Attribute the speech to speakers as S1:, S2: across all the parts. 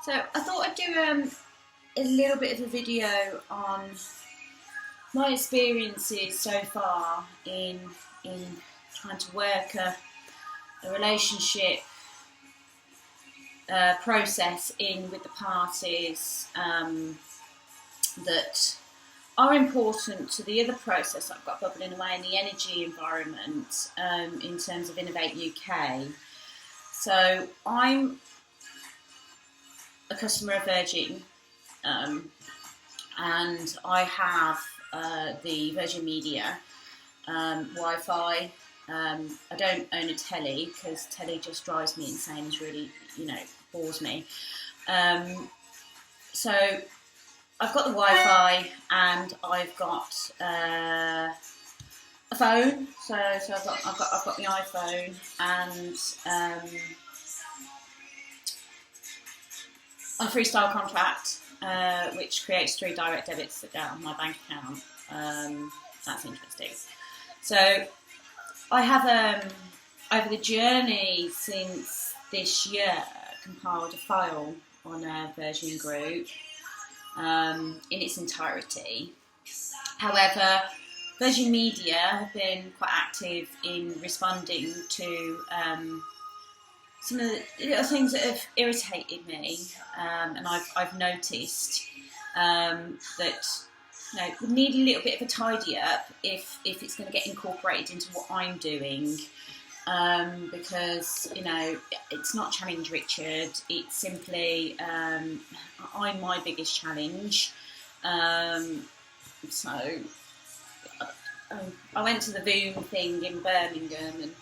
S1: So I thought I'd do a little bit of a video on my experiences so far in trying to work a relationship process in with the parties that are important to the other process I've got bubbling away in the energy environment in terms of Innovate UK. So I'm a customer of Virgin, and I have the Virgin Media Wi-Fi. I don't own a telly because telly just drives me insane. It's really, bores me. So I've got the Wi-Fi and I've got a phone. So I've got my iPhone and on a freestyle contract, which creates 3 direct debits that go on my bank account. That's interesting. So I have, over the journey since this year, compiled a file on a Virgin Group in its entirety. However, Virgin Media have been quite active in responding to some of the little things that have irritated me, and I've noticed that we need a little bit of a tidy up if it's going to get incorporated into what I'm doing, because it's not challenge Richard, it's simply I'm my biggest challenge. So I went to the Voom thing in Birmingham, and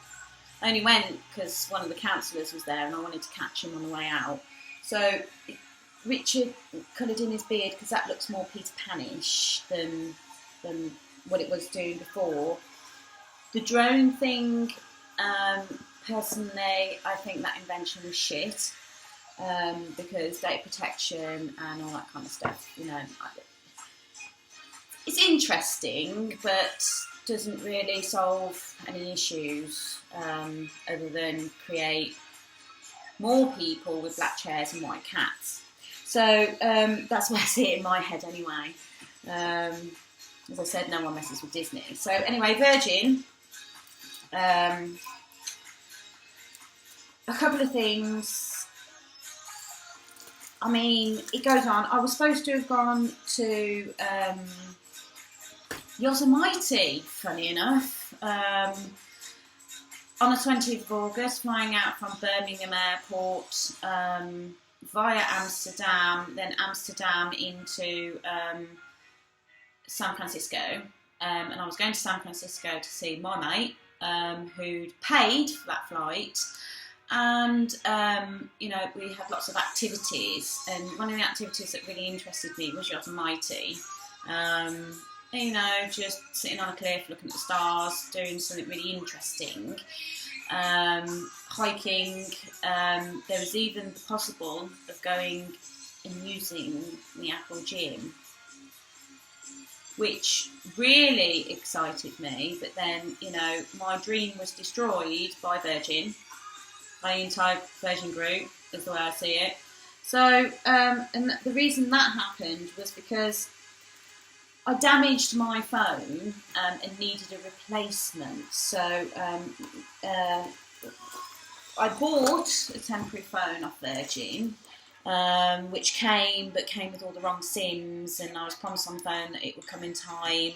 S1: I only went because one of the councillors was there and I wanted to catch him on the way out. So Richard coloured in his beard because that looks more Peter Panish than what it was doing before. The drone thing, personally, I think that invention was shit, because data protection and all that kind of stuff, it's interesting, but doesn't really solve any issues other tan create more people with black chairs and white cats. So that's where I see it in my head anyway. As I said, no one messes with Disney. So anyway, Virgin, a couple of things. I mean, it goes on. I was supposed to have gone to Yosemite, funny enough, on the 20th of August, flying out from Birmingham Airport via Amsterdam, then Amsterdam into San Francisco. And I was going to San Francisco to see my mate, who'd paid for that flight. And, we had lots of activities. And one of the activities that really interested me was Yosemite. Just sitting on a cliff, looking at the stars, doing something really interesting. Hiking. There was even the possible of going and using the Apple Gym, which really excited me. But then, my dream was destroyed by Virgin, my entire Virgin Group, is the way I see it. So, and the reason that happened was because I damaged my phone and needed a replacement. So I bought a temporary phone off Virgin, which came with all the wrong SIMs, and I was promised on the phone that it would come in time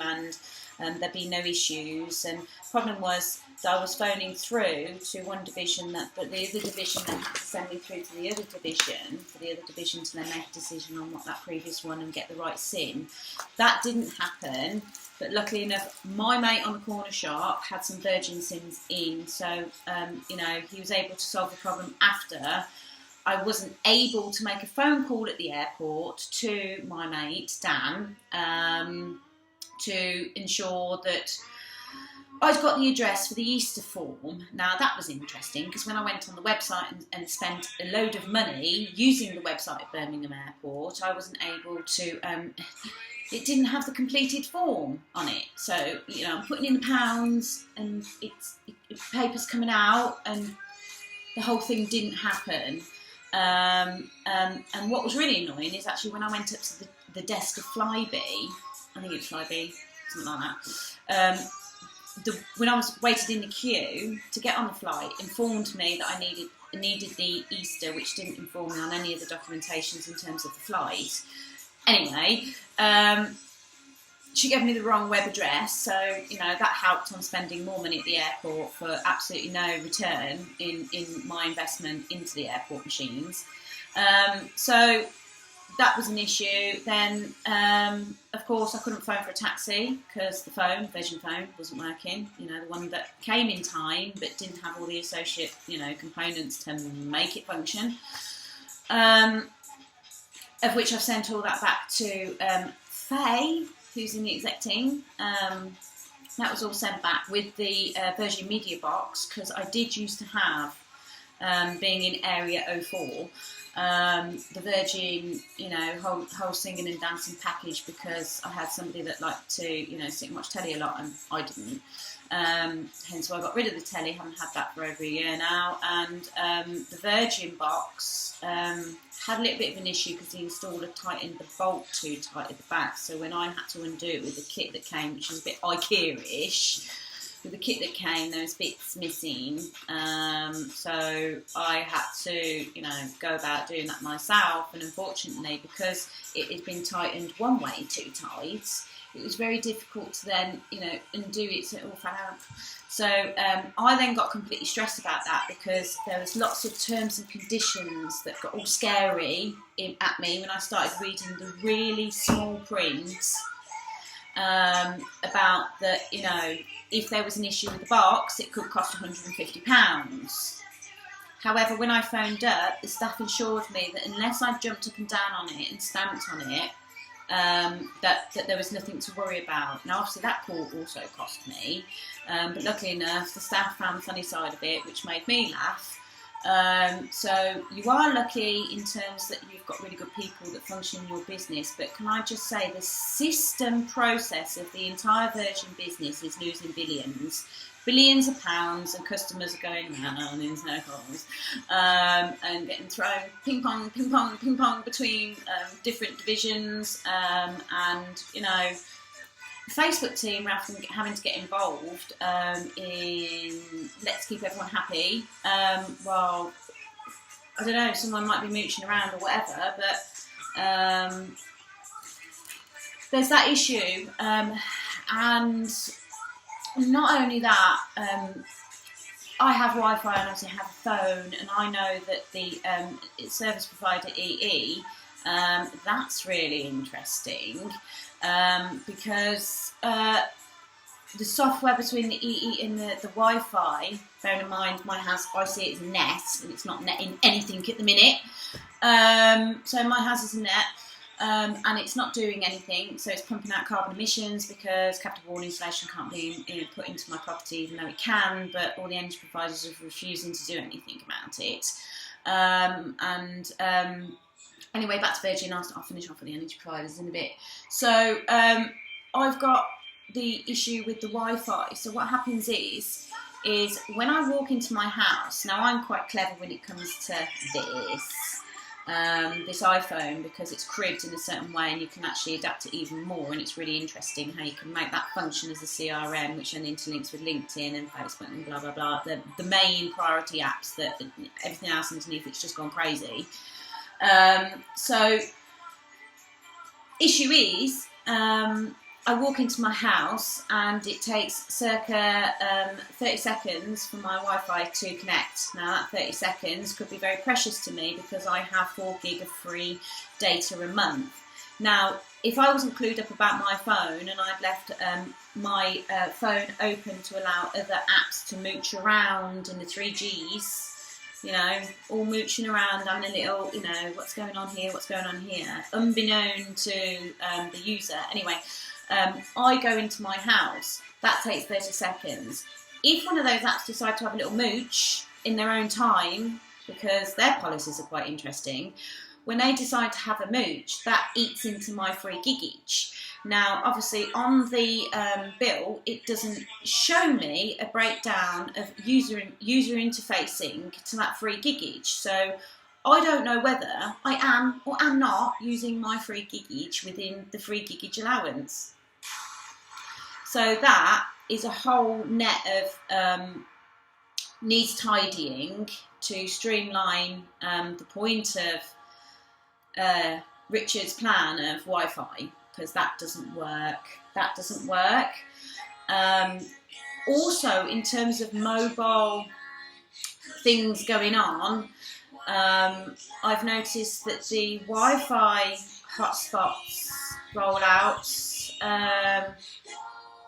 S1: and there'd be no issues. And the problem was that I was phoning through to one division, but the other division then had to send me through to the other division, for the other division to then make a decision on what that previous one and get the right SIM. That didn't happen, but luckily enough, my mate on the corner shop had some Virgin SIMs in, so he was able to solve the problem after I wasn't able to make a phone call at the airport to my mate Dan to ensure that I'd got the address for the Easter form. Now that was interesting because when I went on the website and spent a load of money using the website at Birmingham Airport, I wasn't able to, it didn't have the completed form on it. So, I'm putting in the pounds and paper's coming out and the whole thing didn't happen. And what was really annoying is actually when I went up to the desk of Flybe, I think it's Flybe, something like that. When I was waited in the queue to get on the flight, informed me that I needed the Easter, which didn't inform me on any of the documentations in terms of the flight. Anyway, she gave me the wrong web address, so that helped on spending more money at the airport for absolutely no return in my investment into the airport machines. So that was an issue. Then, of course, I couldn't phone for a taxi because the Virgin phone, wasn't working. The one that came in time but didn't have all the associate, components to make it function. Of which I've sent all that back to Faye, who's in the exec team. That was all sent back with the Virgin Media Box, because I did used to have, being in Area 04, the Virgin, whole singing and dancing package, because I had somebody that liked to, sit and watch telly a lot, and I didn't. Hence why I got rid of the telly. Haven't had that for over a year now. And the Virgin box had a little bit of an issue because the installer tightened the bolt too tight at the back. So when I had to undo it with the kit that came, which was a bit IKEA-ish, with the kit that came, there was bits missing. So I had to, go about doing that myself. And unfortunately, because it had been tightened one way too tight, it was very difficult to then, undo it, so it all fell out. So I then got completely stressed about that, because there was lots of terms and conditions that got all scary at me when I started reading the really small print about that, if there was an issue with the box, it could cost £150. However, when I phoned up, the staff assured me that unless I jumped up and down on it and stamped on it, that there was nothing to worry about. Now, obviously, that call also cost me, but luckily enough, the staff found the funny side of it, which made me laugh. So you are lucky in terms that you've got really good people that function in your business, but can I just say the system process of the entire Virgin business is losing billions of pounds, and customers are going round in circles and getting thrown ping pong between different divisions, and the Facebook team, rather than having to get involved in let's keep everyone happy, well, I don't know, someone might be mooching around or whatever, but there's that issue, and not only that, I have Wi-Fi and obviously have a phone, and I know that the service provider EE, that's really interesting, because the software between the EE and the Wi-Fi, bearing in mind my house, I see it as a net, and it's not netting anything at the minute, so my house is a net. And it's not doing anything, so it's pumping out carbon emissions because capital wall insulation can't be put into my property, even though it can, but all the energy providers are refusing to do anything about it. Anyway, back to Virgin. I'll finish off with the energy providers in a bit. So I've got the issue with the Wi-Fi. So what happens is when I walk into my house, now I'm quite clever when it comes to this iPhone, because it's cribbed in a certain way and you can actually adapt it even more, and it's really interesting how you can make that function as a CRM, which then interlinks with LinkedIn and Facebook and blah blah blah, the main priority apps, that everything else underneath it's just gone crazy. So issue is I walk into my house and it takes circa 30 seconds for my Wi-Fi to connect. Now that 30 seconds could be very precious to me because I have 4 gig of free data a month. Now, if I wasn't clued up about my phone and I'd left my phone open to allow other apps to mooch around in the 3Gs, all mooching around, having a little, what's going on here, unbeknown to the user. Anyway, I go into my house, that takes 30 seconds. If one of those apps decide to have a little mooch in their own time, because their policies are quite interesting, when they decide to have a mooch, that eats into my free gig each. Now, obviously, on the bill, it doesn't show me a breakdown of user interfacing to that free gig each. So I don't know whether I am or am not using my free gig each within the free gig each allowance. So that is a whole net of needs tidying to streamline the point of Richard's plan of Wi-Fi, because that doesn't work. That doesn't work. Also, in terms of mobile things going on, I've noticed that the Wi-Fi hotspots rollouts,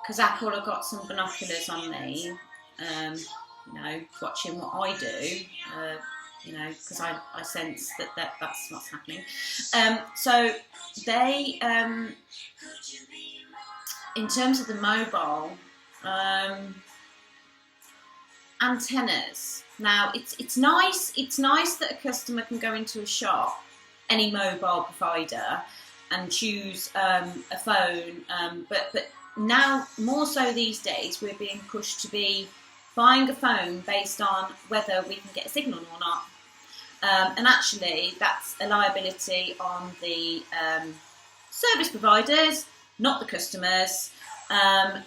S1: because Apple have got some binoculars on me, watching what I do, because I sense that's what's happening. So they, in terms of the mobile antennas. Now it's nice that a customer can go into a shop, any mobile provider, and choose a phone. But now more so these days, we're being pushed to be buying a phone based on whether we can get a signal or not. And actually, that's a liability on the service providers, not the customers.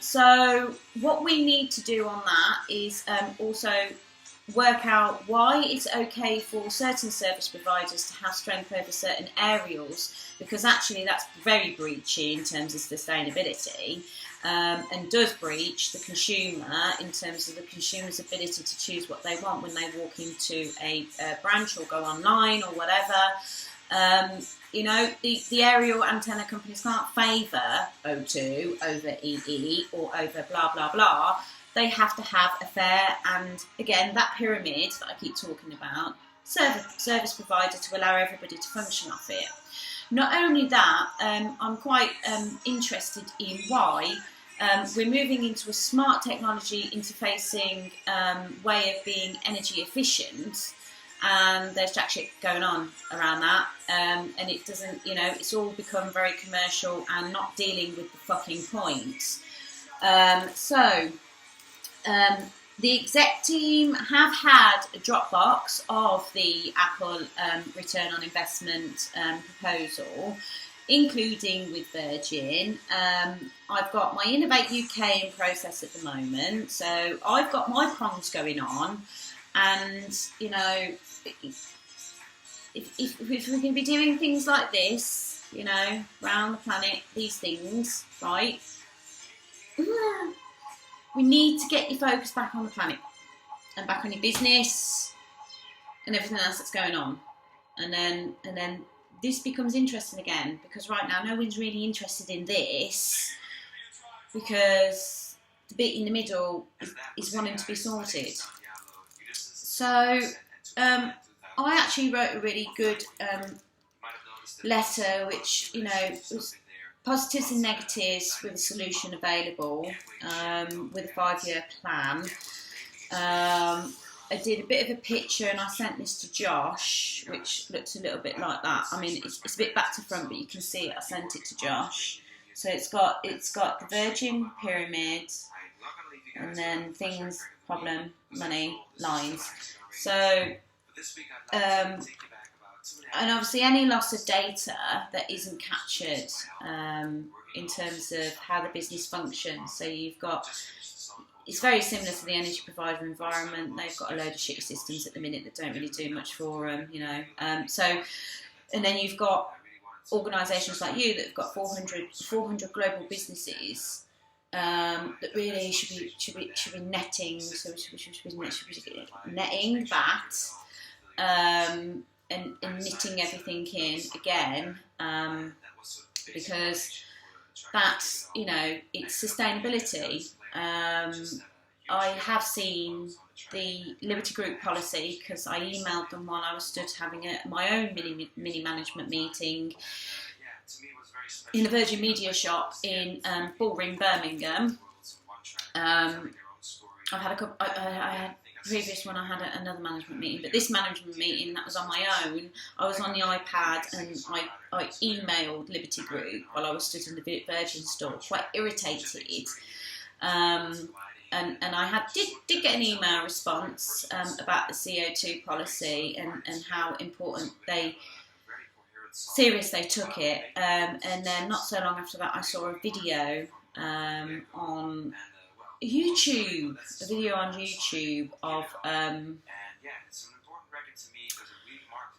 S1: So what we need to do on that is also work out why it's okay for certain service providers to have strength over certain aerials, because actually that's very breachy in terms of sustainability, and does breach the consumer in terms of the consumer's ability to choose what they want when they walk into a branch or go online or whatever. The aerial antenna companies can't favour O2 over EE or over blah, blah, blah. They have to have a fair and, again, that pyramid that I keep talking about, service provider to allow everybody to function off it. Not only that, I'm quite interested in why we're moving into a smart technology interfacing way of being energy efficient. And there's jack shit going on around that, and it doesn't, it's all become very commercial and not dealing with the fucking point. The exec team have had a Dropbox of the Apple return on investment proposal, including with Virgin. I've got my Innovate UK in process at the moment, so I've got my prongs going on. And, if we're going to be doing things like this, around the planet, these things, right, we need to get your focus back on the planet and back on your business and everything else that's going on. And then this becomes interesting again, because right now no one's really interested in this, because the bit in the middle is wanting to be sorted. So I actually wrote a really good letter, which, was positives and negatives with a solution available, with a 5-year plan. I did a bit of a picture and I sent this to Josh, which looks a little bit like that. I mean, it's a bit back to front, but you can see it. I sent it to Josh. So it's got the Virgin pyramid, and then things, problem, money, lines. So, and obviously any loss of data that isn't captured in terms of how the business functions. So you've got, it's very similar to the energy provider environment. They've got a load of shitty systems at the minute that don't really do much for them, So, and then you've got organisations like you that have got 400 global businesses that really should be netting, so should be netting that and knitting everything in again, because that's, it's sustainability. I have seen the Liberty Group policy, because I emailed them while I was stood having my own mini management meeting in the Virgin Media shop in Bullring, Birmingham. I had previous one, I had another management meeting, but this management meeting, that was on my own. I was on the iPad and I emailed Liberty Group while I was stood in the Virgin store, quite irritated, and I did get an email response about the CO2 policy and how important serious they took it. And then not so long after that, I saw a video on YouTube, of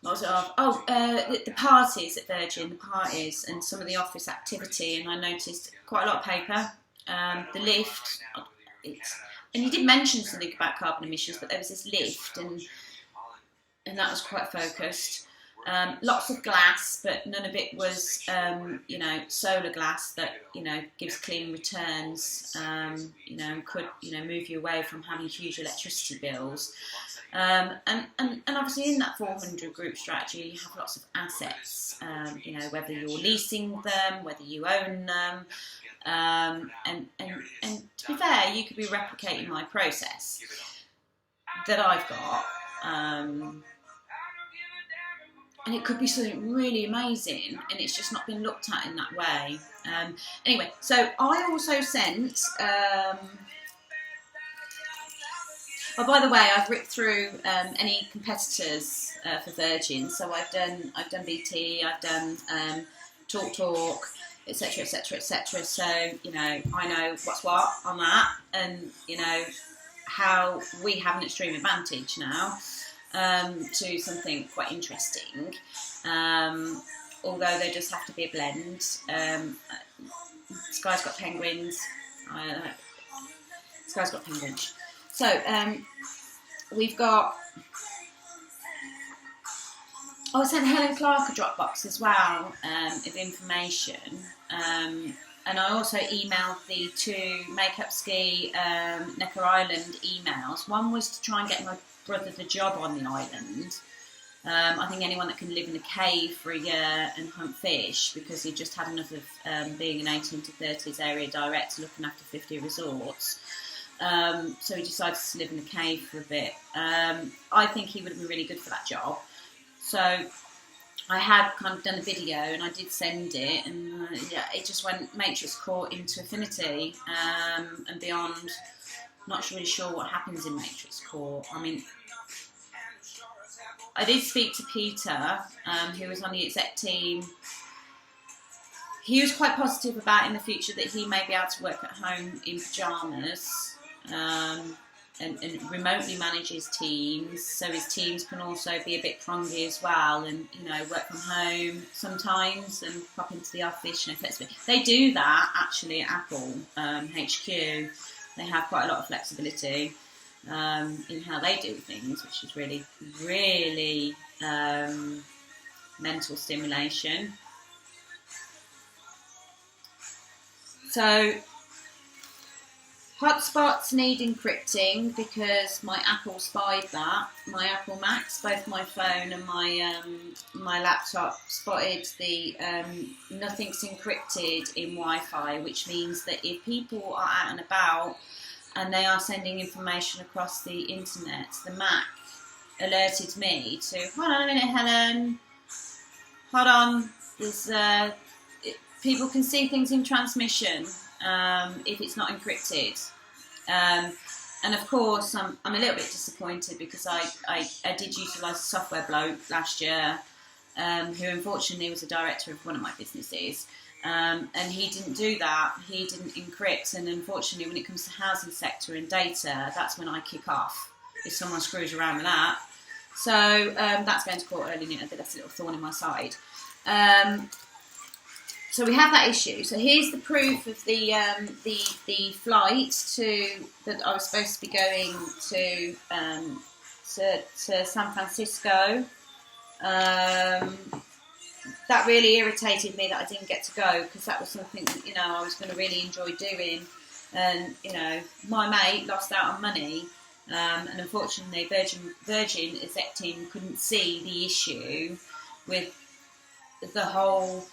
S1: the parties at Virgin, and some of the office activity, and I noticed quite a lot of paper. The lift, and you did mention something about carbon emissions, but there was this lift, and that was quite focused. Lots of glass, but none of it was, solar glass that, gives clean returns, and could, move you away from having huge electricity bills. And obviously in that 400 group strategy, you have lots of assets, whether you're leasing them, whether you own them, and to be fair, you could be replicating my process that I've got, and it could be something really amazing, and it's just not been looked at in that way. Anyway, so I also sent. Oh, by the way, I've ripped through any competitors for Virgin. So I've done BT, I've done Talk, etc., etc., etc. So I know what's what on that, and how we have an extreme advantage now. To something quite interesting, although there does have to be a blend. Sky's got penguins. Sky's got penguins. So we've got. I sent Helen Clark a Dropbox as well of information, and I also emailed the two Makeup Ski Necker Island emails. One was to try and get my brother the job on the island. I think anyone that can live in a cave for a year and hunt fish, because he just had enough of being an 18 to 30s area director looking after 50 resorts. So he decided to live in a cave for a bit. I think he would have been really good for that job. So I had kind of done a video and I did send it, and it just went Matrix Court into Affinity and beyond. Not really sure what happens in Matrix Court. I mean, I did speak to Peter, who was on the exec team. He was quite positive about in the future that he may be able to work at home in pyjamas and remotely manage his teams, so his teams can also be a bit prongy as well, and work from home sometimes and pop into the office. They do that actually at Apple HQ. They have quite a lot of flexibility in how they do things, which is really, really mental stimulation. So, hotspots need encrypting because my Apple spied that. My Apple Macs, both my phone and my laptop, spotted the nothing's encrypted in Wi-Fi, which means that if people are out and about and they are sending information across the internet, the Mac alerted me to, hold on a minute, Helen, hold on, there's, people can see things in transmission if it's not encrypted. And of course, I'm a little bit disappointed because I did utilise a software bloke last year who unfortunately was a director of one of my businesses. And he didn't do that. He didn't encrypt, and unfortunately, when it comes to housing sector and data, that's when I kick off if someone screws around with that. So that's going to court early, but that's a little thorn in my side. So we have that issue. So here's the proof of the flight that I was supposed to be going to San Francisco. That really irritated me that I didn't get to go, because that was something that, I was going to really enjoy doing. And, my mate lost out on money. And unfortunately, Virgin exec team couldn't see the issue with the whole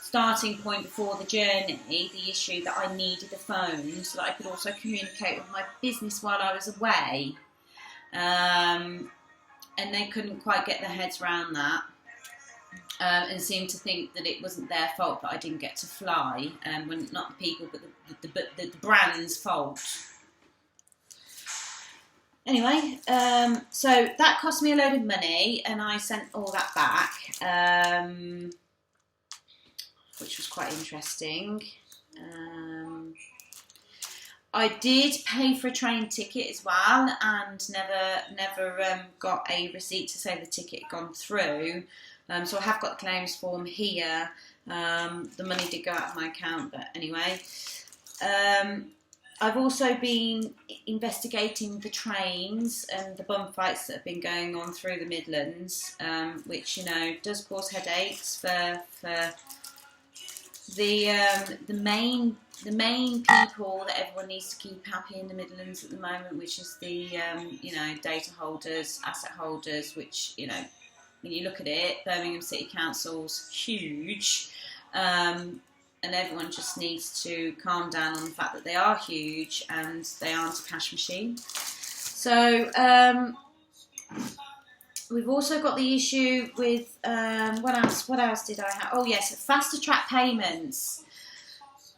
S1: starting point before the journey, the issue that I needed a phone so that I could also communicate with my business while I was away. And they couldn't quite get their heads around that. And seemed to think that it wasn't their fault that I didn't get to fly, when not the people, but the brand's fault. Anyway, so that cost me a load of money, and I sent all that back, which was quite interesting. I did pay for a train ticket as well, and never got a receipt to say the ticket had gone through. So I have got the claims form here. The money did go out of my account, but anyway. I've also been investigating the trains and the bum fights that have been going on through the Midlands, which, you know, does cause headaches for the main people that everyone needs to keep happy in the Midlands at the moment, which is the you know, data holders, asset holders, which, you know, when you look at it, Birmingham City Council's huge. And everyone just needs to calm down on the fact that they are huge and they aren't a cash machine. So we've also got the issue with what else did I have? Oh yes, faster track payments.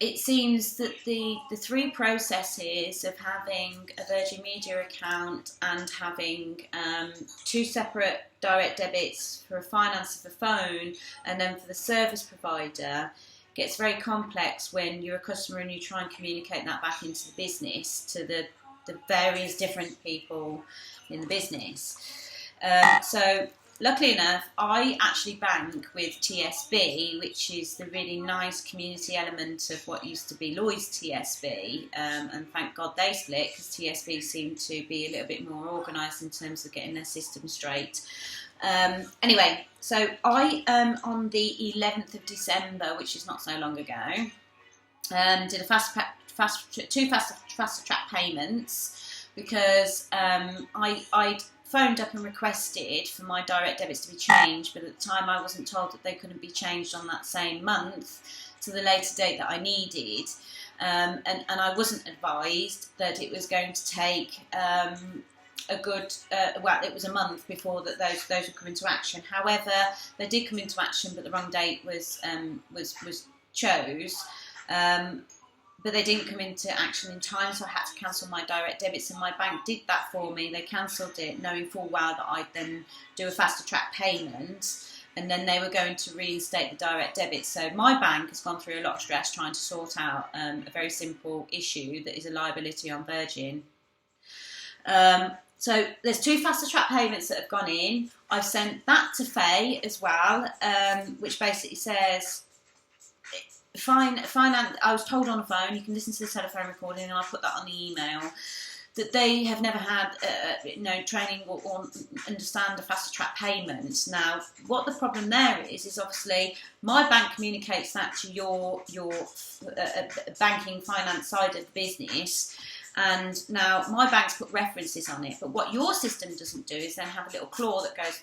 S1: It seems that the three processes of having a Virgin Media account and having two separate direct debits for a finance of a phone and then for the service provider gets very complex when you're a customer and you try and communicate that back into the business to the various different people in the business. So luckily enough, I actually bank with TSB, which is the really nice community element of what used to be Lloyds TSB, and thank God they split, because TSB seemed to be a little bit more organised in terms of getting their system straight. Anyway, so I, on the 11th of December, which is not so long ago, did a two faster track payments, because I'd phoned up and requested for my direct debits to be changed, but at the time I wasn't told that they couldn't be changed on that same month to the later date that I needed, and I wasn't advised that it was going to take a good, well, it was a month before that those would come into action. However, they did come into action, but the wrong date was chose. But they didn't come into action in time, so I had to cancel my direct debits, and my bank did that for me. They cancelled it, knowing full well that I'd then do a faster track payment, and then they were going to reinstate the direct debit. So my bank has gone through a lot of stress trying to sort out a very simple issue that is a liability on Virgin. So there's two faster track payments that have gone in. I've sent that to Faye as well, which basically says, finance. I was told on the phone, you can listen to the telephone recording, and I'll put that on the email, that they have never had training or understand a faster track payment. Now, what the problem there is obviously my bank communicates that to your banking finance side of the business. And now my bank's put references on it, but what your system doesn't do is then have a little claw that goes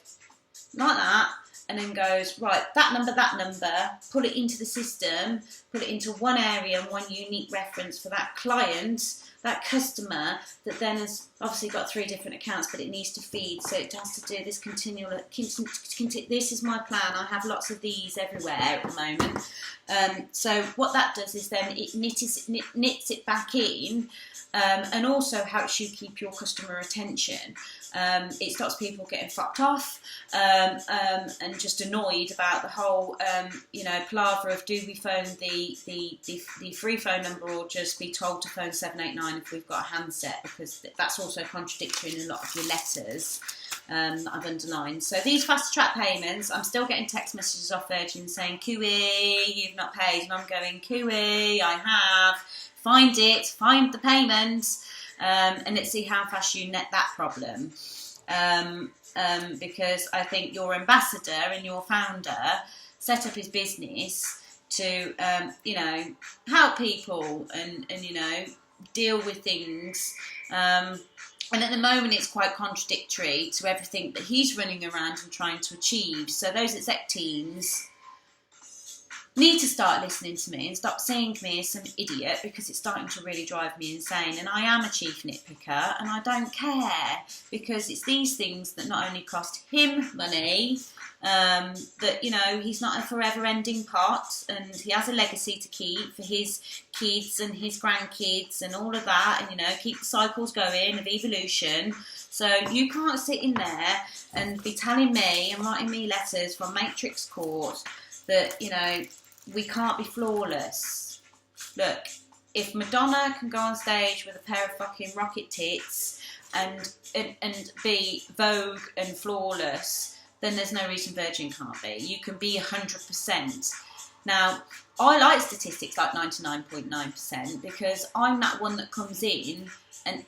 S1: like that, and then goes, right, that number, pull it into the system, put it into one area and one unique reference for that client, that customer, that then has obviously got three different accounts, but it needs to feed, so it has to do this continual, this is my plan, I have lots of these everywhere at the moment. So what that does is then it knits it back in, and also helps you keep your customer retention. It stops people getting fucked off and just annoyed about the whole, palaver of, do we phone the free phone number or just be told to phone 789 if we've got a handset, because that's also contradictory in a lot of your letters that I've underlined. So these fast track payments, I'm still getting text messages off Virgin saying, Cooey, you've not paid, and I'm going, Cooey, I have. Find the payment, and let's see how fast you net that problem. Because I think your ambassador and your founder set up his business to, help people and deal with things. And at the moment, it's quite contradictory to everything that he's running around and trying to achieve. So those exec teams need to start listening to me and stop seeing me as some idiot, because it's starting to really drive me insane. And I am a chief nitpicker, and I don't care, because it's these things that not only cost him money, that, you know, he's not a forever ending pot, and he has a legacy to keep for his kids and his grandkids and all of that, and, you know, keep the cycles going of evolution. So you can't sit in there and be telling me and writing me letters from Matrix Court that, you know, we can't be flawless. Look, if Madonna can go on stage with a pair of fucking rocket tits and be Vogue and flawless, then there's no reason Virgin can't be. You can be 100%. Now, I like statistics like 99.9% because I'm that one that comes in and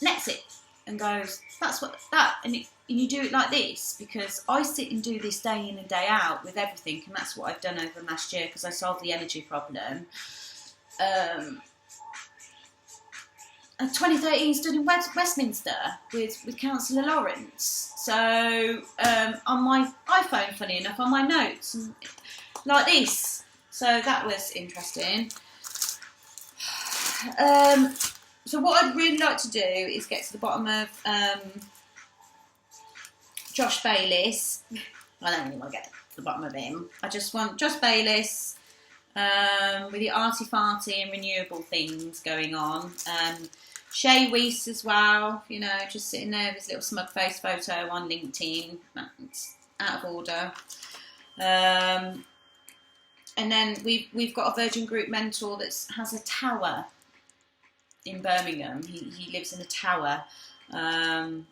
S1: nets it and goes, that's what that, and you do it like this, because I sit and do this day in and day out with everything, and that's what I've done over last year because I solved the energy problem. 2013 stood in Westminster with Councillor Lawrence. So on my iPhone, funny enough, on my notes, and like this. So that was interesting. So what I'd really like to do is get to the bottom of Josh Bayliss. I don't really want to get to the bottom of him. I just want Josh Bayliss with the arty-farty and renewable things going on. Shay Weiss as well, you know, just sitting there with his little smug face photo on LinkedIn. That's out of order. And then we've got a Virgin Group mentor that has a tower in Birmingham. He lives in a tower, flying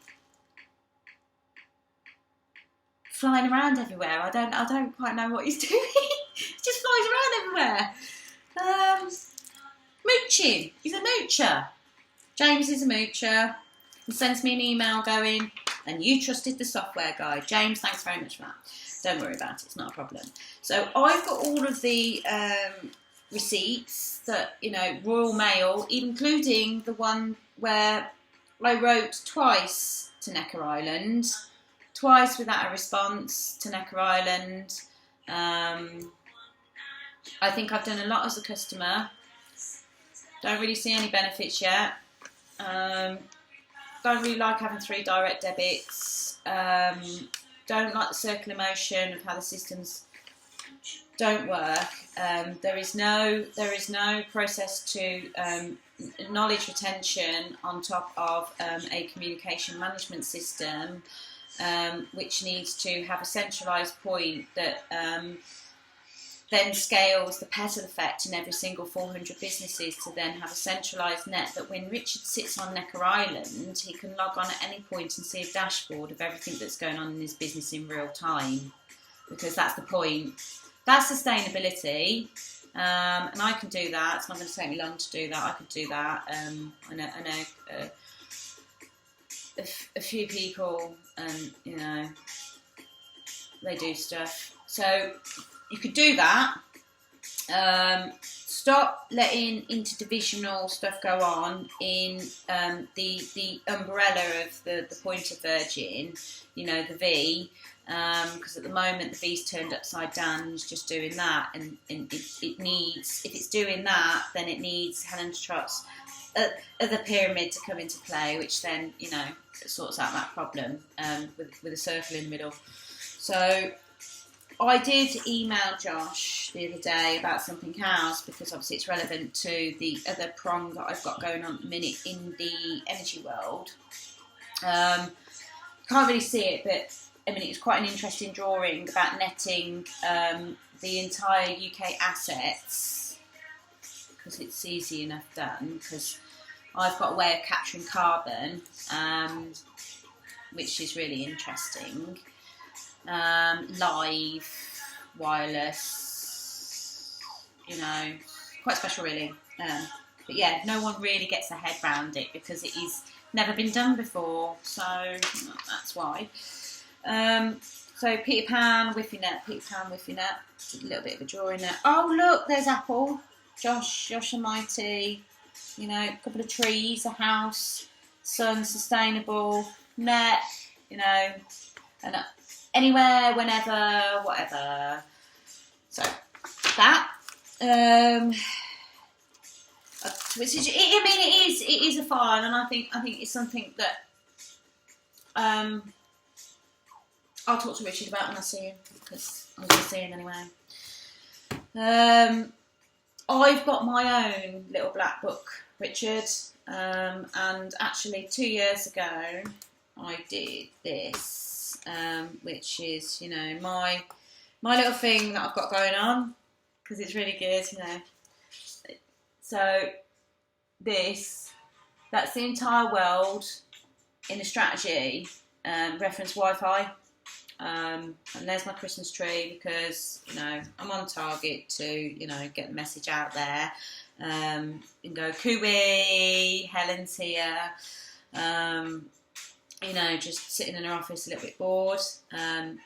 S1: around everywhere. I don't quite know what he's doing. He just flies around everywhere. Mooching. He's a moocher. James is a moocher. He sends me an email going, and you trusted the software guy. James, thanks very much for that. Don't worry about it. It's not a problem. So I've got all of the receipts that, you know, Royal Mail, including the one where I wrote twice to Necker Island, twice without a response to Necker Island. I think I've done a lot as a customer. Don't really see any benefits yet. Don't really like having 3 direct debits. Don't like the circular motion of how the systems don't work. There is no process to knowledge retention on top of a communication management system, which needs to have a centralised point that then scales the Petal effect in every single 400 businesses to then have a centralised net that when Richard sits on Necker Island, he can log on at any point and see a dashboard of everything that's going on in his business in real time, because that's the point. That's sustainability, and I can do that. It's not going to take me long to do that. I could do that. I know a few people, and you know, they do stuff. So you could do that. Stop letting interdivisional stuff go on in the umbrella of the point of Virgin, you know, the V, because at the moment the V's turned upside down and it's just doing that, and it needs, if it's doing that, then it needs Helen Trott's other pyramid to come into play, which then, you know, sorts out that problem with a circle in the middle. So I did email Josh the other day about something else, because obviously it's relevant to the other prong that I've got going on at the minute in the energy world. Can't really see it, but I mean, it's quite an interesting drawing about netting the entire UK assets, because it's easy enough done, because I've got a way of capturing carbon, which is really interesting. Live, wireless, you know, quite special really. But yeah, no one really gets their head around it because it is never been done before, so that's why. So Peter Pan, Whiffy Net, Peter Pan, Whiffy Net, a little bit of a drawing there. Oh look, there's Apple, Josh Almighty, you know, a couple of trees, a house, sun, sustainable, net, you know, and anywhere, whenever, whatever. So that, which is, I mean, it is a file, and I think it's something that I'll talk to Richard about it when I see him, because I'm going to see him anyway. I've got my own little black book, Richard, and actually 2 years ago I did this, which is, you know, my little thing that I've got going on, because it's really good, you know. So that's the entire world in a strategy, reference Wi-Fi. And there's my Christmas tree, because, you know, I'm on target to, you know, get the message out there, and go, cooey, Helen's here, you know, just sitting in her office a little bit bored. I'm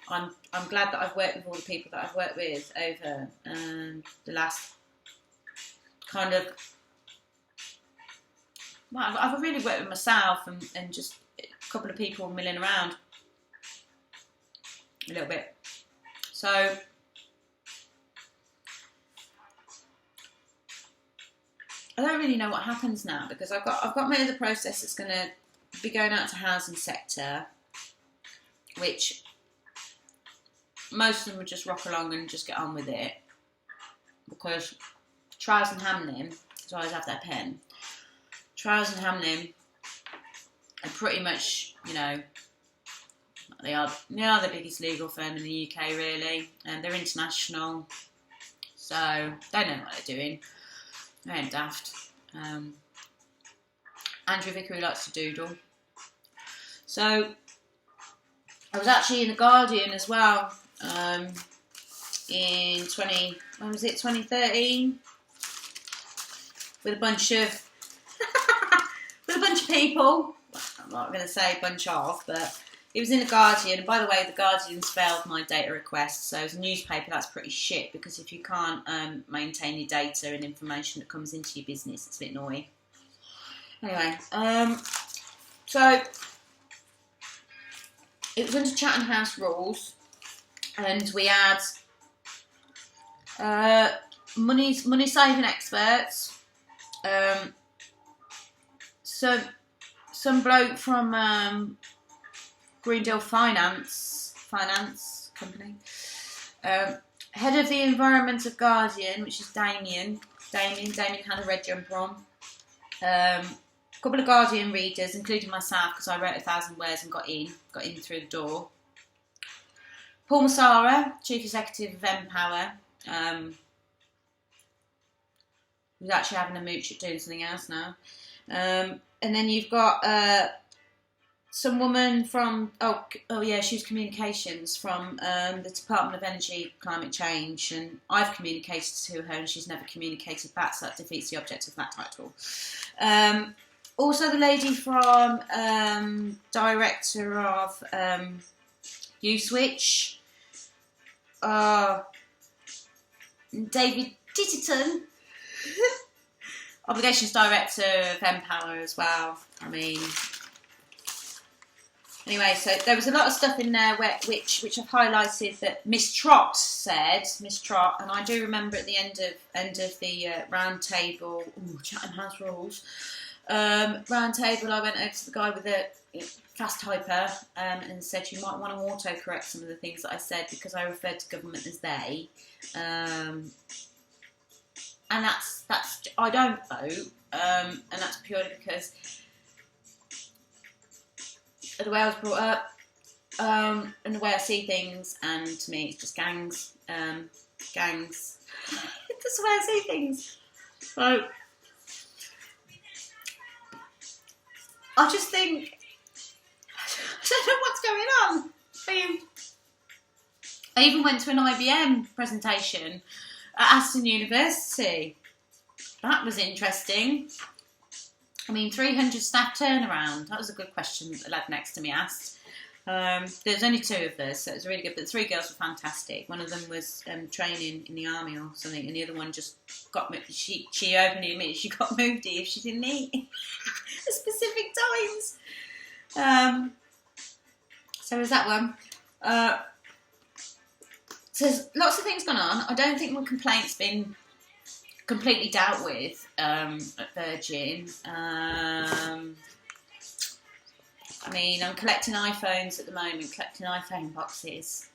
S1: glad that I've worked with all the people that I've worked with over the last kind of, well, I've really worked with myself and just a couple of people milling around a little bit. So I don't really know what happens now, because I've got my other process that's going to be going out to housing sector, which most of them would just rock along and just get on with it, because Trials and Hamlin, so I always have that pen. Trials and Hamlin are pretty much, you know, they are the biggest legal firm in the UK, really, and they're international, so they know what they're doing. They ain't daft. Andrew Vickery likes to doodle. So I was actually in the Guardian as well, in 2013, with a bunch of people. I'm not going to say bunch of, but it was in the Guardian. And by the way, the Guardian's failed my data request, so as a newspaper, that's pretty shit, because if you can't maintain your data and information that comes into your business, it's a bit annoying. Anyway, so it was under Chatham House rules, and we had money saving experts, some bloke from Greendale Finance Company, head of the Environment of Guardian, which is Damien had a red jumper on, a couple of Guardian readers, including myself, because I wrote 1,000 words and got in through the door. Paul Massara, Chief Executive of Empower, who's actually having a mooch at doing something else now. And then you've got some woman from, she was communications from the Department of Energy Climate Change, and I've communicated to her and she's never communicated back, so that defeats the object of that title. Also the lady from Director of Uswitch, David Titterton, Obligations Director of Empower as well. I mean, anyway, so there was a lot of stuff in there which I've highlighted that Miss Trott said, and I do remember at the end of the round table, Chatham House rules, round table, I went over to the guy with the fast typer and said, you might want to auto-correct some of the things that I said, because I referred to government as they. And that's I don't vote, and that's purely because of the way I was brought up, and the way I see things, and to me it's just gangs. That's the way I see things. So I just think, I don't know what's going on. I even went to an IBM presentation at Aston University. That was interesting. I mean, 300 staff turnaround. That was a good question that the lad next to me asked. There's only two of us, so it was really good. But the three girls were fantastic. One of them was training in the army or something, and the other one just got she openly admitted she got moody if she didn't eat at specific times. So there's that one. So there's lots of things going on. I don't think my complaint's been completely dealt with at Virgin. I mean, I'm collecting iPhones at the moment, collecting iPhone boxes.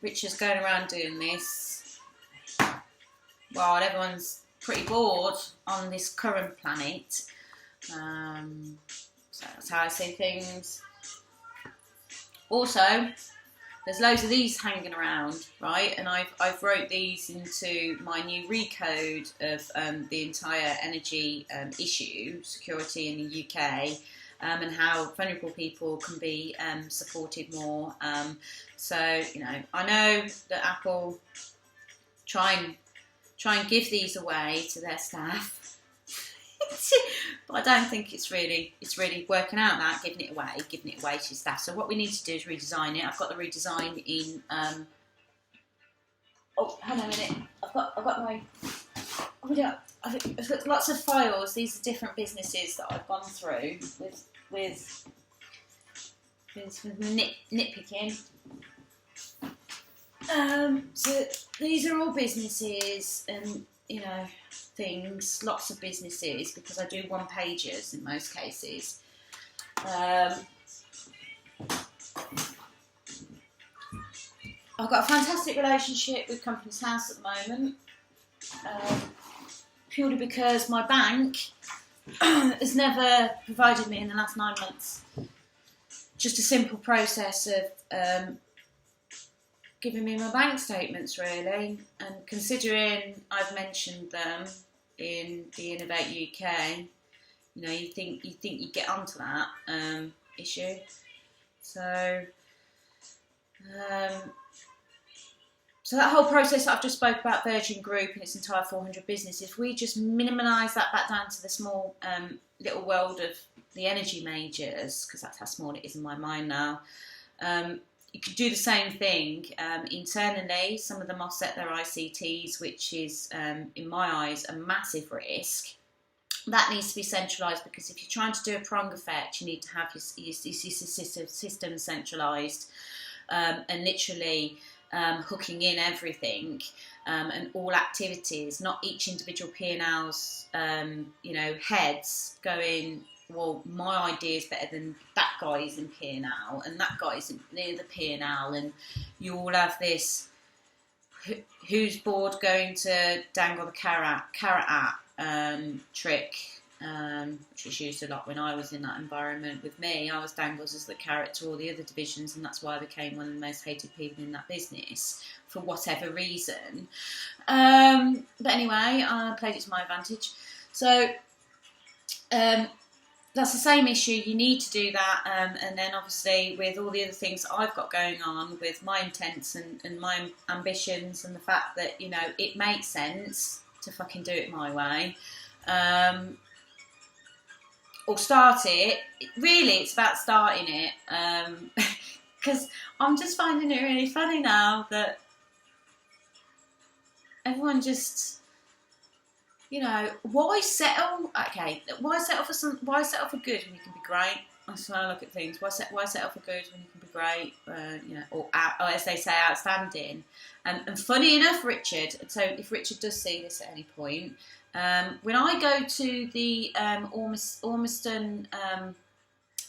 S1: Richard's going around doing this while everyone's pretty bored on this current planet. So that's how I see things. Also, there's loads of these hanging around, right? And I've wrote these into my new recode of the entire energy issue, security in the UK, and how vulnerable people can be supported more. So, you know, I know that Apple try and give these away to their staff. But I don't think it's really working out that giving it away to staff. So what we need to do is redesign it. I've got the redesign in. Oh, hang on a minute. I've got my. Oh yeah, I've got lots of files. These are different businesses that I've gone through with nitpicking. So these are all businesses and, you know, things, lots of businesses, because I do one-pagers in most cases. I've got a fantastic relationship with Companies House at the moment, purely because my bank has never provided me in the last 9 months just a simple process of giving me my bank statements, really. And considering I've mentioned them in the Innovate UK, you know, you think you get onto that issue. So that whole process that I've just spoke about, Virgin Group and its entire 400 businesses, if we just minimise that back down to the small little world of the energy majors, because that's how small it is in my mind now, you could do the same thing internally. Some of them offset their ICTs, which is, in my eyes, a massive risk. That needs to be centralised, because if you're trying to do a prong effect, you need to have your system centralised and literally hooking in everything and all activities, not each individual P&L's heads going, well, my idea is better than that guy's in P&L, and that guy's near the P&L, and you all have this who's board going to dangle the carrot at trick, which was used a lot when I was in that environment. With me, I was dangled as the carrot to all the other divisions, and that's why I became one of the most hated people in that business for whatever reason. But anyway, I played it to my advantage. So that's the same issue. You need to do that, and then obviously with all the other things that I've got going on with my intents and my ambitions, and the fact that, you know, it makes sense to fucking do it my way, or start it. Really, it's about starting it, because I'm just finding it really funny now that everyone just, you know, why settle? Okay, why settle for good when you can be great? That's how I look at things. Why settle for good when you can be great? Or as they say, outstanding. And funny enough, Richard. So if Richard does see this at any point, when I go to the Ormiston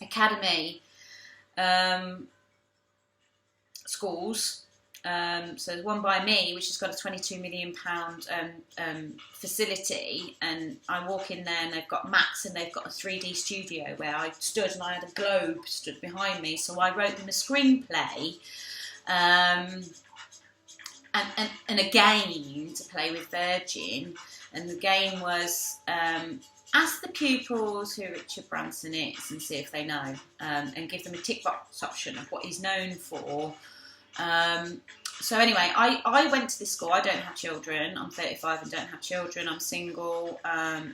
S1: Academy schools. So there's one by me, which has got a £22 million facility, and I walk in there and they've got Max, and they've got a 3D studio where I stood and I had a globe stood behind me, so I wrote them a screenplay and a game to play with Virgin, and the game was ask the pupils who Richard Branson is and see if they know, and give them a tick box option of what he's known for. So anyway, I went to this school. I don't have children. I'm 35 and don't have children. I'm single.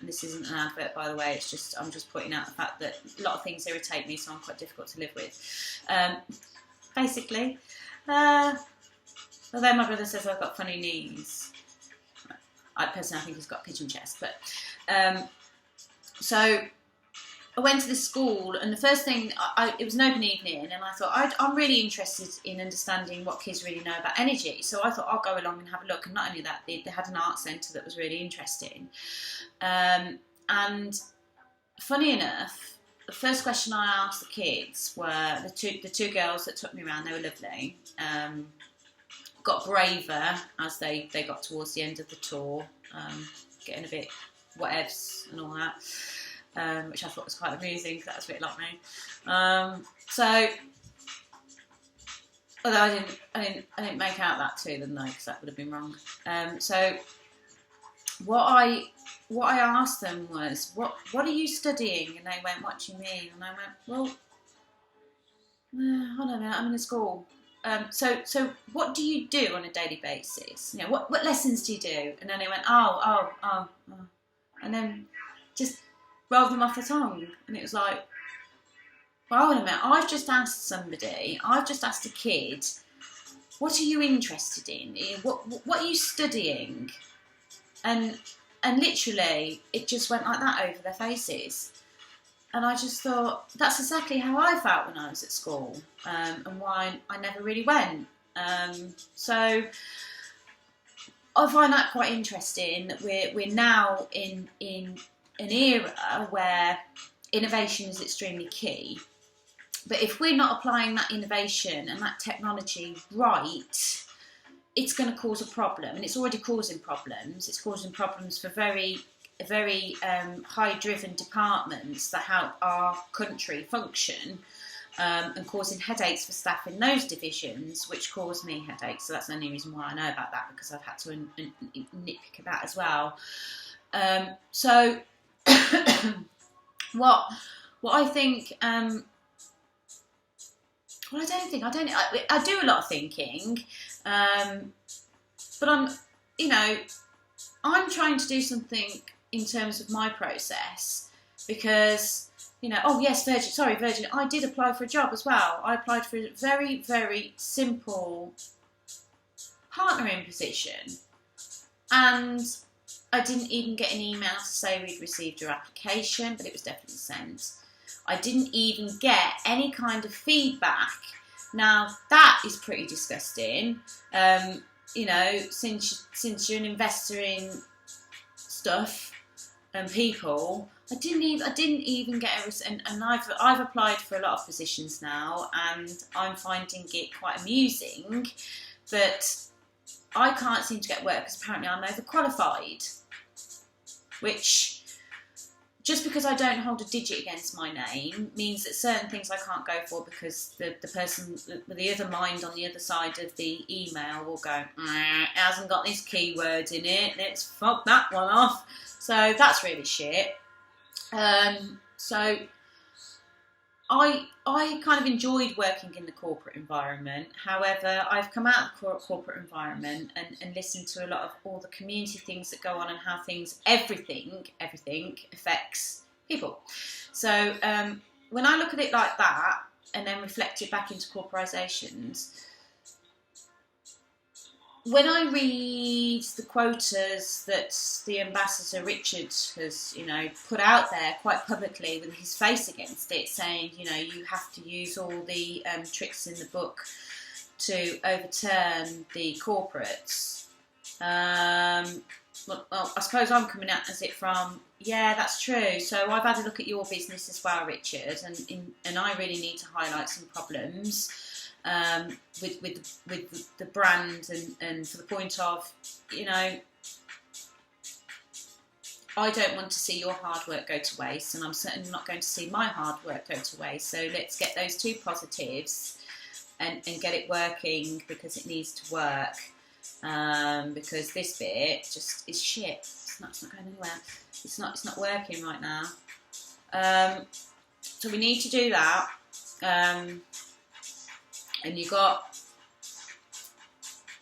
S1: This isn't an advert, by the way. It's just, I'm just pointing out the fact that a lot of things irritate me, so I'm quite difficult to live with. Basically, although my brother says I've got funny knees, I personally think he's got a pigeon chest. But so I went to this school, and the first thing, it was an open evening, and I thought, I'm really interested in understanding what kids really know about energy. So I thought I'll go along and have a look. And not only that, they had an art centre that was really interesting. And funny enough, the first question I asked the kids were the two girls that took me around. They were lovely. Got braver as they got towards the end of the tour, getting a bit whatevs and all that, which I thought was quite amusing because that was a bit like me. So, although I didn't make out that to them though, because that would have been wrong. So, what I asked them was, what are you studying? And they went, what do you mean? And I went, well, I don't know, I'm in a school. So what do you do on a daily basis? You know, what lessons do you do? And then they went, oh. And then just rolled them off the tongue. And it was like, well, hold on a minute, I've just asked a kid, what are you interested in? What are you studying? And literally, it just went like that over their faces. And I just thought, that's exactly how I felt when I was at school, and why I never really went. So I find that quite interesting, that we're now in an era where innovation is extremely key. But if we're not applying that innovation and that technology right, it's going to cause a problem, and it's already causing problems. It's causing problems for very high-driven departments that help our country function, and causing headaches for staff in those divisions, which cause me headaches. So that's the only reason why I know about that, because I've had to nitpick at that as well. So what I think. Well, I do a lot of thinking, but I'm trying to do something in terms of my process, because, oh yes, Virgin, I did apply for a job as well. I applied for a very, very simple partnering position, and I didn't even get an email to say we'd received your application, but it was definitely sent. I didn't even get any kind of feedback. Now, that is pretty disgusting. Since you're an investor in stuff and people, I didn't even get and I've applied for a lot of positions now, and I'm finding it quite amusing that I can't seem to get work because apparently I'm overqualified, which, just because I don't hold a digit against my name means that certain things I can't go for, because the person with the other mind on the other side of the email will go, it hasn't got these keywords in it, let's fuck that one off. So that's really shit. So I kind of enjoyed working in the corporate environment. However, I've come out of the corporate environment and listened to a lot of all the community things that go on, and how everything affects people. So when I look at it like that and then reflect it back into corporations, when I read the quotas that the Ambassador Richard has, put out there quite publicly with his face against it, saying, you have to use all the tricks in the book to overturn the corporates. Well, I suppose I'm coming at it from, yeah, that's true. So I've had a look at your business as well, Richard, and I really need to highlight some problems. With the brand, and for the point of, I don't want to see your hard work go to waste, and I'm certainly not going to see my hard work go to waste. So let's get those two positives and get it working, because it needs to work. Because this bit just is shit. It's not going anywhere. It's not working right now. So we need to do that. And you got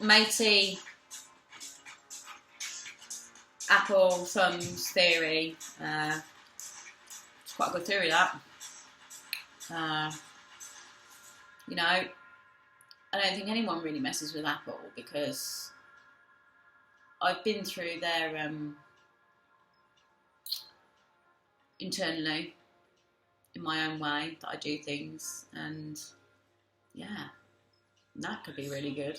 S1: matey Apple thumbs theory. It's quite a good theory, that. I don't think anyone really messes with Apple, because I've been through their internally, in my own way, that I do things, and yeah, that could be really good.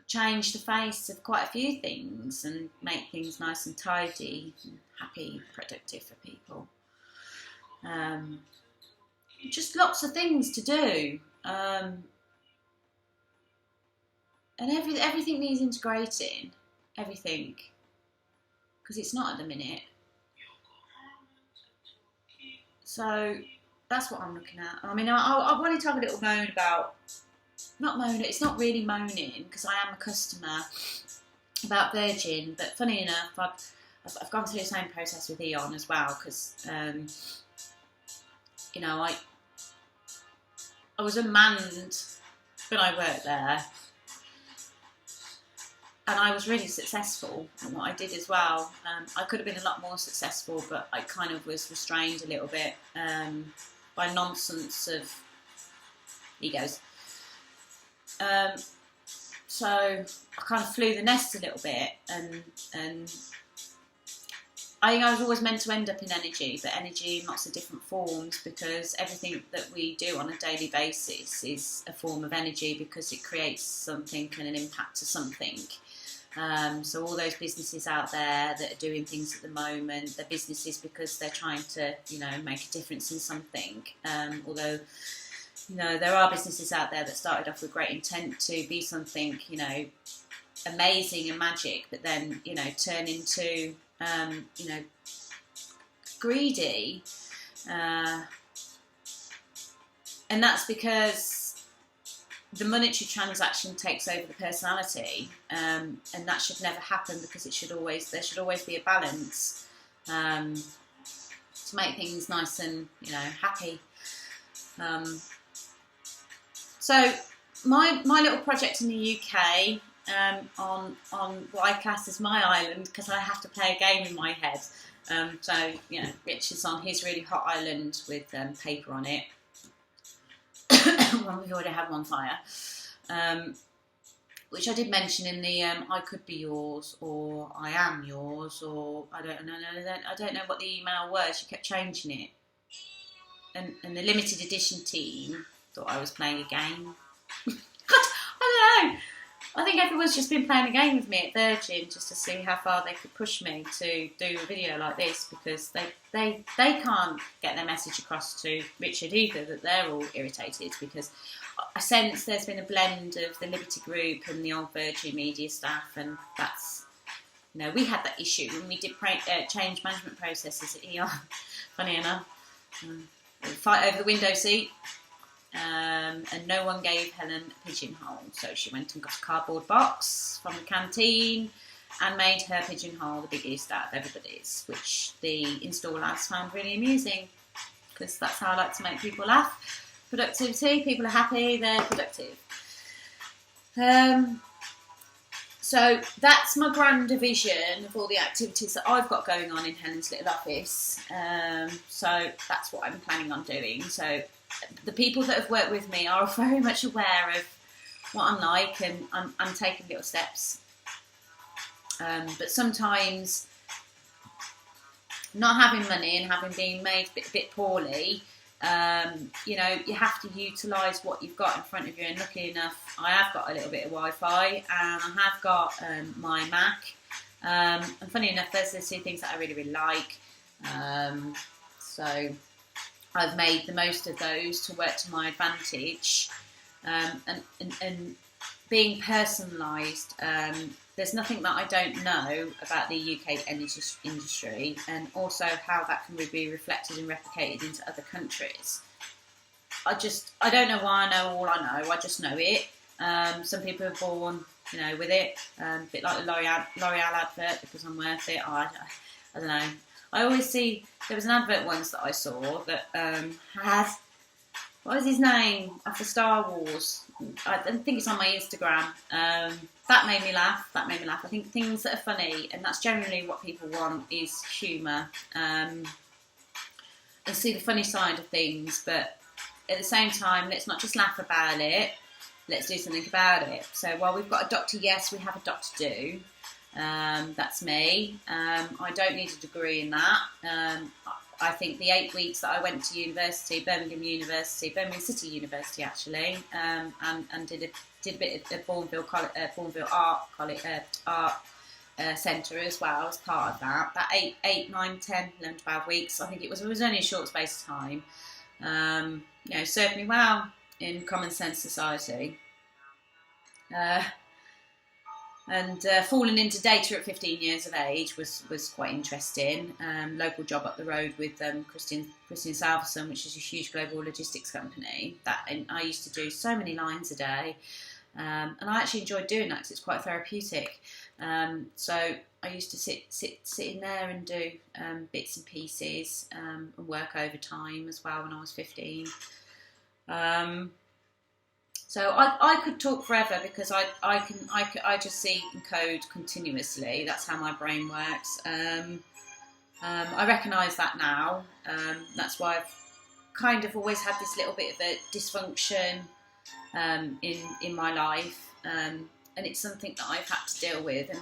S1: could change the face of quite a few things and make things nice and tidy, and happy, productive for people. Just lots of things to do, and everything needs integrating, everything, because it's not at the minute. So that's what I'm looking at. I mean, I wanted to have a little moan about, not moan, it's not really moaning because I am a customer, about Virgin, but funny enough, I've gone through the same process with Eon as well, because you know, I was unmanned when I worked there, and I was really successful in what I did as well. I could have been a lot more successful, but I kind of was restrained a little bit by nonsense of egos. So I kind of flew the nest a little bit, and I think I was always meant to end up in energy, but energy in lots of different forms, because everything that we do on a daily basis is a form of energy, because it creates something and an impact to something. So all those businesses out there that are doing things at the moment, they're businesses because they're trying to, you know, make a difference in something. Although, you know, there are businesses out there that started off with great intent to be something, you know, amazing and magic, but then, you know, turn into, you know, greedy. And that's because the monetary transaction takes over the personality, and that should never happen, because there should always be a balance to make things nice and, you know, happy. So my little project in the UK, on what I class as my island, because I have to play a game in my head. So, you know, Rich is on his really hot island with paper on it. Well, we've already had one fire, which I did mention in the I could be yours, or I am yours, or I don't know what the email was. You kept changing it, and the limited edition team thought I was playing a game. I don't know. I think everyone's just been playing a game with me at Virgin just to see how far they could push me to do a video like this, because they can't get their message across to Richard either, that they're all irritated, because I sense there's been a blend of the Liberty Group and the old Virgin media staff, and that's, you know, we had that issue when we did change management processes at Eon, funny enough. Fight over the window seat. And no one gave Helen a pigeonhole, so she went and got a cardboard box from the canteen and made her pigeonhole the biggest out of everybody's, which the install lads found really amusing, because that's how I like to make people laugh. Productivity, people are happy, they're productive. So that's my grand division of all the activities that I've got going on in Helen's little office. So that's what I'm planning on doing. So the people that have worked with me are very much aware of what I'm like, and I'm taking little steps. But sometimes not having money and having been made a bit poorly, you know, you have to utilise what you've got in front of you. And luckily enough, I have got a little bit of Wi-Fi, and I have got my Mac. And funny enough, there's two things that I really, really like. So I've made the most of those to work to my advantage, and being personalised. There's nothing that I don't know about the UK energy industry, and also how that can be reflected and replicated into other countries. I don't know why I know all I know. I just know it. Some people are born, you know, with it. A bit like the L'Oreal advert, because I'm worth it. I don't know. I always see, there was an advert once that I saw that had, what was his name, after Star Wars? I think it's on my Instagram. That made me laugh. I think things that are funny, and that's generally what people want, is humour. And see the funny side of things, but at the same time, let's not just laugh about it, let's do something about it. So while we've got a Dr. Yes, we have a Dr. Do. That's me. I don't need a degree in that. I think the 8 weeks that I went to university, Birmingham City University actually, and did a bit at Bourneville Art Centre as well as part of that. That 8, 9, 10, 11, 12 weeks, I think it was only a short space of time. Served me well in common sense society. And falling into data at 15 years of age was quite interesting. Local job up the road with Christian Salverson, which is a huge global logistics company. And I used to do so many lines a day, and I actually enjoyed doing that because it's quite therapeutic. So I used to sit in there and do bits and pieces and work overtime as well when I was 15. So I could talk forever because I just see and code continuously. That's how my brain works. I recognise that now. That's why I've kind of always had this little bit of a dysfunction in my life, and it's something that I've had to deal with. And